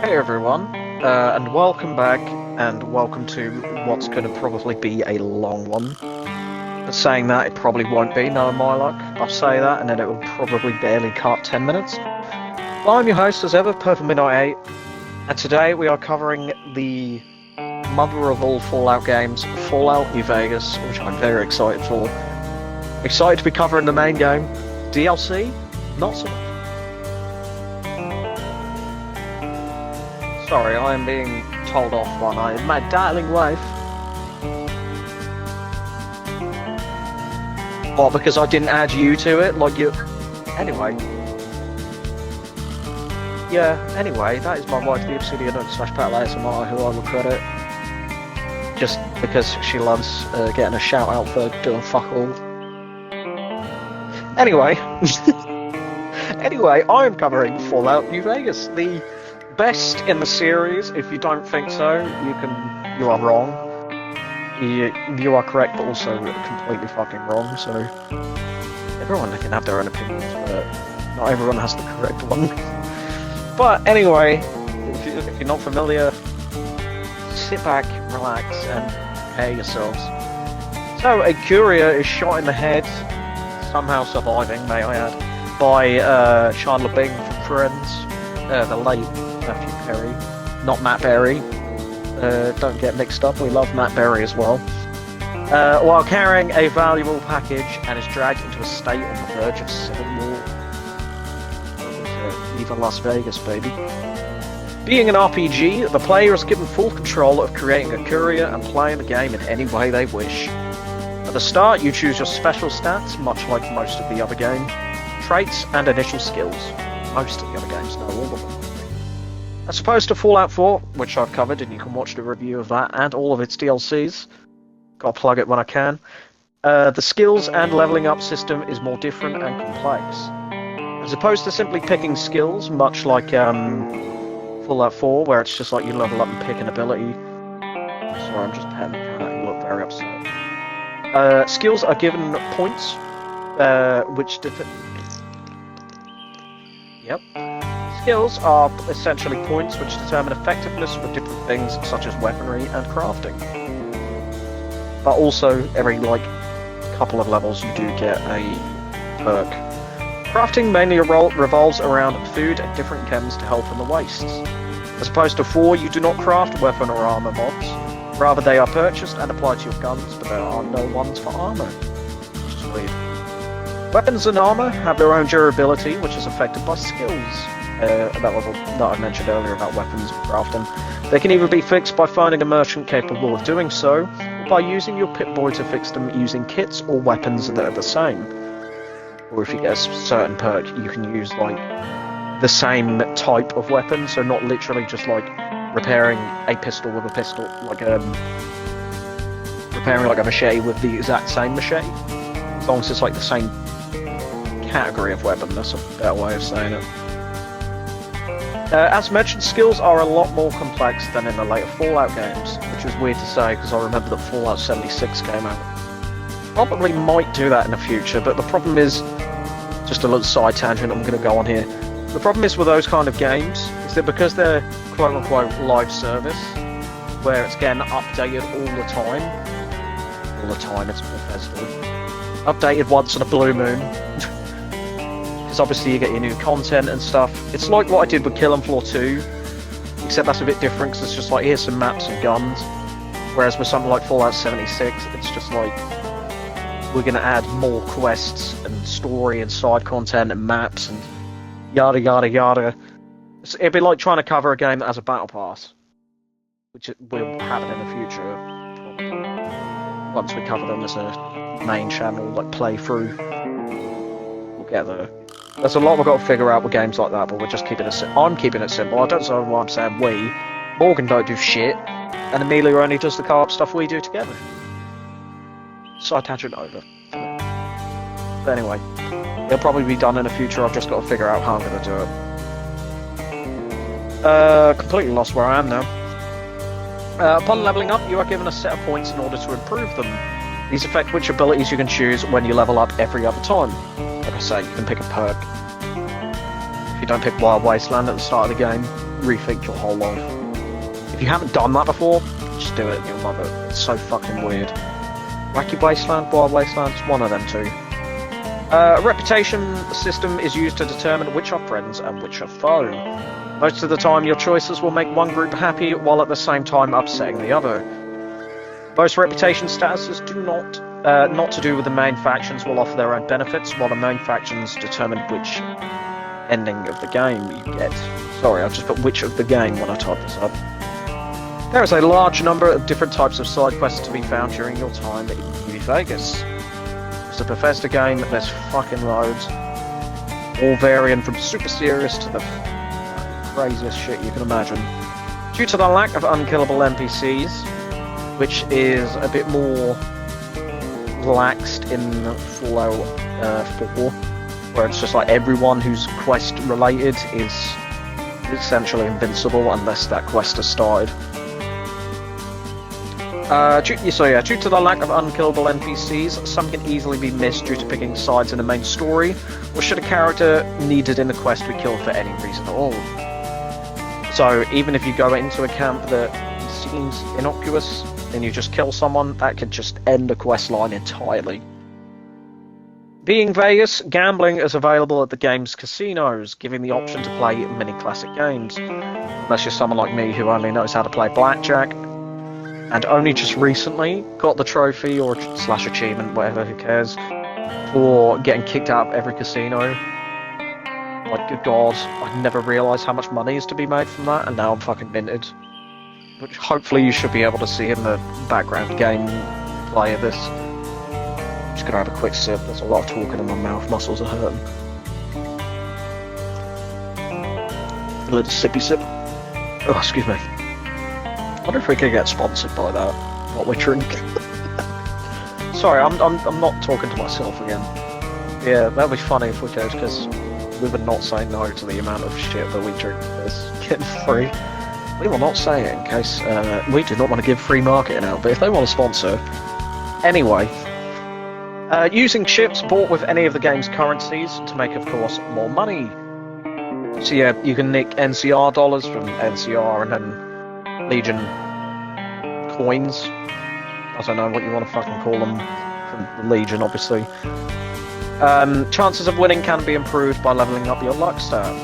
Hey everyone, and welcome back, and welcome to what's going to probably be a long one. But saying that, it probably won't be, knowing my luck. I'll say that, and then it will probably barely cut 10 minutes. Well, I'm your host, as ever, Purple Midnight 8, and today we are covering the mother of all Fallout games, Fallout New Vegas, which I'm very excited for. Excited to be covering the main game. DLC? Not so much. Sorry, I am being told off by my darling wife. What, because I didn't add you to it? Like you... Anyway. Yeah, anyway, that is my wife, the Obsidian / Petal ASMR, who I will credit. Just because she loves getting a shout out for doing fuck all. Anyway. Anyway, I am covering Fallout New Vegas, the best in the series. If you don't think so, you are wrong. You are correct, but also completely fucking wrong. So everyone can have their own opinions, but not everyone has the correct one. But anyway, if you're not familiar, sit back, relax, and prepare yourselves. So a courier is shot in the head, somehow surviving, may I add, by Chandler Bing from Friends, the late Matthew Perry, not Matt Berry. Don't get mixed up, we love Matt Berry as well. While carrying a valuable package and is dragged into a state on the verge of civil war. Viva Las Vegas, baby. Being an RPG, the player is given full control of creating a courier and playing the game in any way they wish. At the start, you choose your special stats, much like most of the other game, traits and initial skills. Most of the other games, not all of them. As opposed to Fallout 4, which I've covered, and you can watch the review of that and all of its DLCs. Gotta plug it when I can. The skills and leveling up system is more different and complex. As opposed to simply picking skills, much like Fallout 4, where it's just like you level up and pick an ability. Sorry, I'm just petting the cat, you look very upset. Skills are given points, which Yep. Skills are essentially points which determine effectiveness for different things such as weaponry and crafting. But also, every couple of levels you do get a perk. Crafting mainly revolves around food and different chems to help in the wastes. As opposed to 4, you do not craft weapon or armor mods. Rather, they are purchased and applied to your guns, but there are no ones for armor. Which is weird. Weapons and armor have their own durability, which is affected by skills. That I mentioned earlier about weapons and crafting. They can either be fixed by finding a merchant capable of doing so, or by using your Pip-Boy to fix them using kits or weapons that are the same. Or if you get a certain perk, you can use the same type of weapon, so not literally just repairing a pistol with a pistol, repairing a machete with the exact same machete. As long as it's the same category of weapon, that's a better way of saying it. As mentioned, skills are a lot more complex than in the later Fallout games, which is weird to say because I remember that Fallout 76 came out. Probably might do that in the future, but the problem is, just a little side tangent I'm going to go on here, the problem is with those kind of games, is that because they're quote-unquote live service, where it's getting updated all the time, it's Bethesda, updated once in a blue moon, because obviously you get your new content and stuff. It's like what I did with Kill & Floor 2, except that's a bit different because it's just here's some maps and guns, whereas with something like Fallout 76, it's just we're going to add more quests and story and side content and maps and yada yada yada. It'd be like trying to cover a game that has a battle pass, which will happen in the future, probably. Once we cover them as a main channel, playthrough. We'll get there. There's a lot we've got to figure out with games like that, but we're just keeping it simple. I'm keeping it simple. I don't know why I'm saying we. Morgan don't do shit, and Amelia only does the co-op stuff we do together. Side tangent over. But anyway, it'll probably be done in the future. I've just got to figure out how I'm going to do it. Completely lost where I am now. Upon leveling up, you are given a set of points in order to improve them. These affect which abilities you can choose when you level up every other time. Like I say, you can pick a perk. If you don't pick Wild Wasteland at the start of the game, rethink your whole life. If you haven't done that before, just do it. You'll love it. It's so fucking weird. Wacky Wasteland, Wild Wasteland, it's one of them two. A reputation system is used to determine which are friends and which are foe. Most of the time, your choices will make one group happy while at the same time upsetting the other. Most reputation statuses do not to do with the main factions, will offer their own benefits, while the main factions determine which ending of the game you get. Sorry, I've just put which of the game when I type this up. There is a large number of different types of side quests to be found during your time in New Vegas. It's a Bethesda game, there's fucking loads. All varying from super serious to the craziest shit you can imagine. Due to the lack of unkillable NPCs, which is a bit more relaxed in Fallout 4, where it's just like everyone who's quest related is essentially invincible unless that quest has started. Due to the lack of unkillable NPCs, some can easily be missed due to picking sides in the main story, or should a character needed in the quest be killed for any reason at all. So even if you go into a camp that seems innocuous, and you just kill someone, that could just end a quest line entirely. Being Vegas, gambling is available at the game's casinos, giving the option to play many classic games. Unless you're someone like me who only knows how to play blackjack, and only just recently got the trophy or slash achievement, whatever, who cares, for getting kicked out of every casino. Like, good god, I never realised how much money is to be made from that, and now I'm fucking minted. Which hopefully you should be able to see in the background gameplay of this. I'm just gonna have a quick sip, there's a lot of talking in my mouth, muscles are hurting. A little sippy sip. Oh, excuse me. I wonder if we could get sponsored by that, what we drink. Sorry, I'm not talking to myself again. Yeah, that'd be funny if we could, because we would not say no to the amount of shit that we drink this getting free. We will not say it in case we do not want to give free marketing out, but if they want to sponsor... Anyway. Using chips bought with any of the game's currencies to make, of course, more money. So yeah, you can nick NCR dollars from NCR and then Legion coins. I don't know what you want to fucking call them from the Legion, obviously. Chances of winning can be improved by leveling up your luck stat.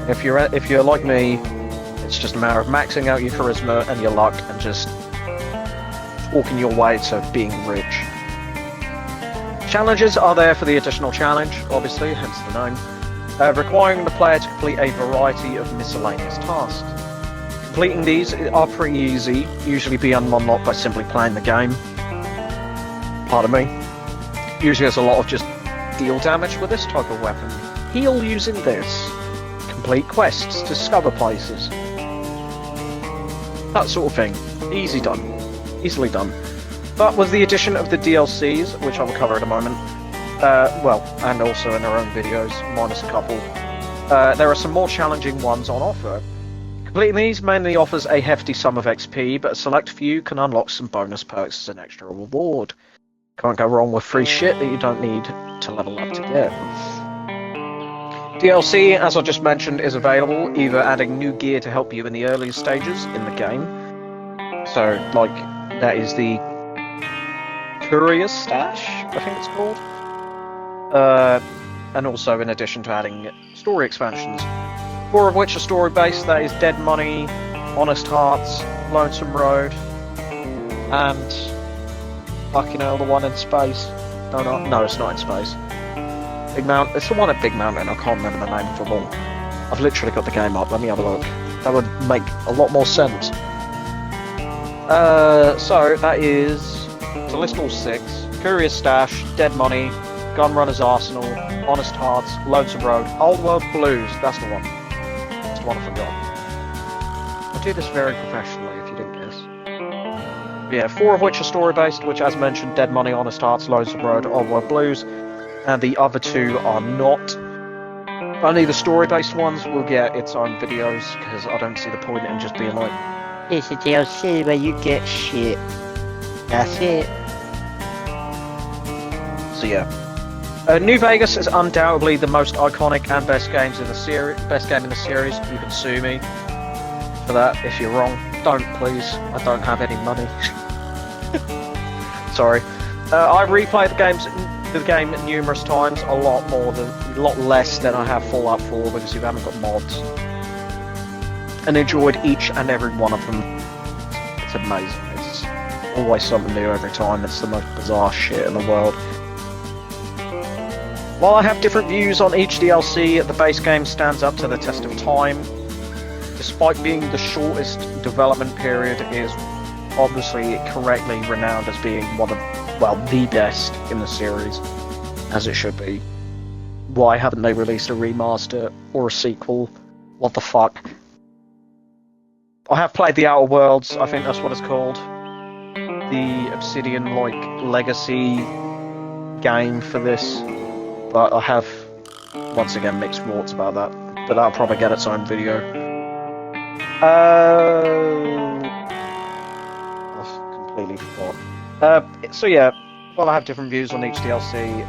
If you're like me, it's just a matter of maxing out your charisma and your luck and just walking your way to being rich. Challenges are there for the additional challenge, obviously, hence the name, requiring the player to complete a variety of miscellaneous tasks. Completing these are pretty easy, usually being unlocked by simply playing the game. Pardon me. Usually there's a lot of just deal damage with this type of weapon. Heal using this. Complete quests, discover places. That sort of thing. Easily done. But with the addition of the DLCs, which I will cover in a moment, and also in our own videos, minus a couple, there are some more challenging ones on offer. Completing these mainly offers a hefty sum of XP, but a select few can unlock some bonus perks as an extra reward. Can't go wrong with free shit that you don't need to level up to get. DLC, as I just mentioned, is available, either adding new gear to help you in the earlier stages in the game. So, like, that is the Curious Stash, I think it's called. And also in addition to adding story expansions. 4 of which are story-based, that is Dead Money, Honest Hearts, Lonesome Road, and... fucking hell, the one in space. No, it's not in space. Big Mountain. It's the one at Big Mountain. I can't remember the name of them all. I've literally got the game up. Let me have a look. That would make a lot more sense. So that is to list all 6: Curious Stash, Dead Money, Gunrunner's Arsenal, Honest Hearts, Lonesome Road, Old World Blues. That's the one. That's the one I forgot. I do this very professionally, if you didn't guess. Yeah, 4 of which are story-based, which, as mentioned, Dead Money, Honest Hearts, Lonesome Road, Old World Blues. And the other 2 are not. Only the story-based ones will get its own videos, because I don't see the point in just being like, it's a DLC where you get shit. That's it. So yeah. New Vegas is undoubtedly the most iconic and best game in the series, if you can sue me. for that if you're wrong. Don't, please. I don't have any money. Sorry. I've replayed the game numerous times, a lot less than I have Fallout 4 because you haven't got mods. And enjoyed each and every one of them. It's amazing. It's always something new every time. It's the most bizarre shit in the world. While I have different views on each DLC, the base game stands up to the test of time. Despite being the shortest development period, it is obviously correctly renowned as being one of, well, the best in the series, as it should be. Why haven't they released a remaster or a sequel? What the fuck? I have played the Outer Worlds, I think that's what it's called. The Obsidian, legacy game for this. But I have, once again, mixed thoughts about that. But that'll probably get its own video. I've completely forgot. So yeah, well, I have different views on each DLC,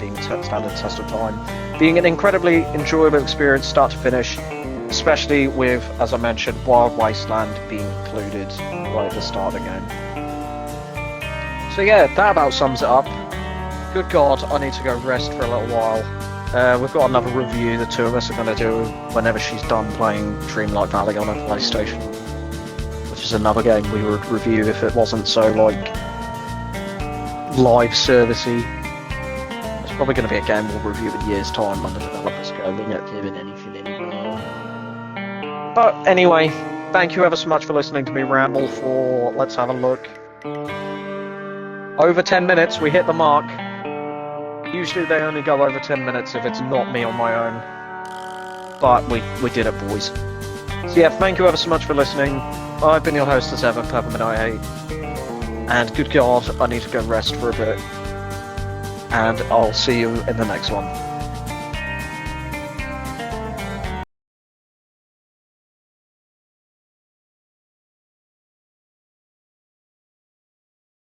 being standard test of time. Being an incredibly enjoyable experience start to finish, especially with, as I mentioned, Wild Wasteland being included right at the start of the game. So yeah, that about sums it up. Good God, I need to go rest for a little while. We've got another review the two of us are going to do whenever she's done playing Dreamlight Valley on her PlayStation. Which is another game we would review if it wasn't so, live servicey. It's probably going to be a game we'll review in years' time when the developers go, we're not doing anything anymore. But anyway, thank you ever so much for listening to me ramble for, let's have a look. Over 10 minutes, we hit the mark. Usually they only go over 10 minutes if it's not me on my own. But we did it, boys. So yeah, thank you ever so much for listening. I've been your host as ever, Peppermint I8. And good God, I need to go rest for a bit. And I'll see you in the next one.